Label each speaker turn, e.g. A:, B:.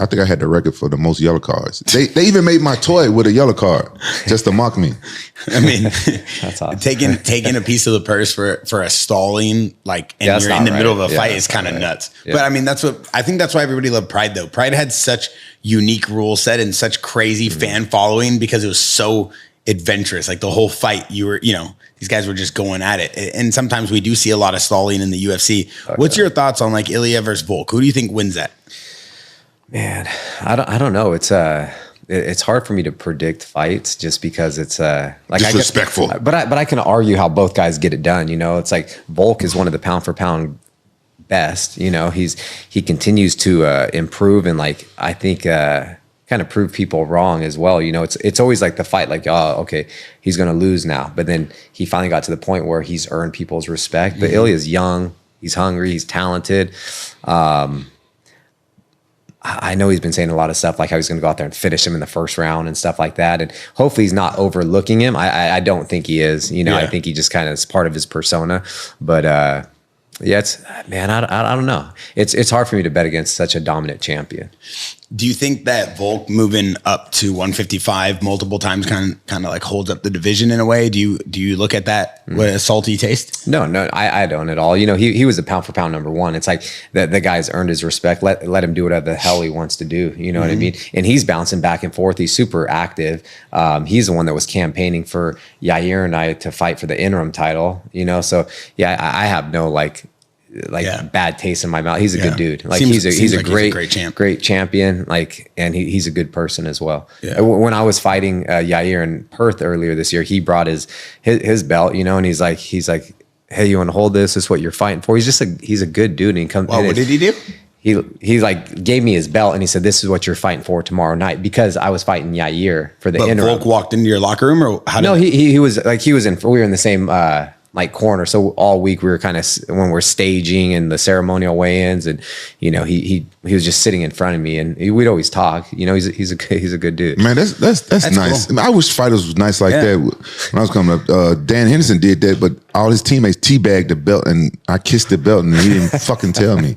A: I think I had the record for the most yellow cards. They even made my toy with a yellow card just to mock me.
B: I mean,
C: that's awesome.
B: taking a piece of the purse for a stalling, like, and you're in the middle of a fight is kind of nuts. Yeah. But I mean, that's why everybody loved Pride though. Pride had such unique rule set and such crazy fan following because it was so adventurous. Like the whole fight, these guys were just going at it. And sometimes we do see a lot of stalling in the UFC. What's your thoughts on like Ilya versus Volk? Who do you think wins that?
C: Man, I don't know. It's hard for me to predict fights just because it's like
A: disrespectful.
C: But I can argue how both guys get it done. It's like Volk is one of the pound for pound best. He continues to improve, and like I think kind of prove people wrong as well. It's always like the fight, like, oh, okay, he's going to lose now. But then he finally got to the point where he's earned people's respect. But Ilya's young, he's hungry, he's talented. I know he's been saying a lot of stuff like how he's going to go out there and finish him in the first round and stuff like that. And hopefully he's not overlooking him. I don't think he is. I think he just kind of is part of his persona. But yeah, I don't know. It's hard for me to bet against such a dominant champion.
B: Do you think that Volk moving up to 155 multiple times kind of like holds up the division in a way? Do you look at that with a salty taste?
C: No, I don't at all. He was a pound for pound number one. It's like the guy's earned his respect. Let him do whatever the hell he wants to do. You know what I mean? And he's bouncing back and forth. He's super active. He's the one that was campaigning for Yair and I to fight for the interim title. So yeah, I have no bad taste in my mouth. He's a good dude. Like he's a great champion. Like, and he's a good person as well. Yeah. When I was fighting Yair in Perth earlier this year, he brought his belt, and he's like, hey, you want to hold this? This is what you're fighting for. He's a good dude. And he comes.
B: Well, what did he do?
C: He like gave me his belt and he said, "This is what you're fighting for tomorrow night," because I was fighting Yair for the interim.
B: But Volk walked into your locker room, or how? No,
C: we were in the same corner. So all week we were kind of, when we're staging and the ceremonial weigh-ins, and he was just sitting in front of me, and we'd always talk. He's a good dude.
A: Man, that's nice. Cool. I wish fighters was nice like that. When I was coming up, Dan Henderson did that, but all his teammates teabagged the belt, and I kissed the belt, and he didn't fucking tell me.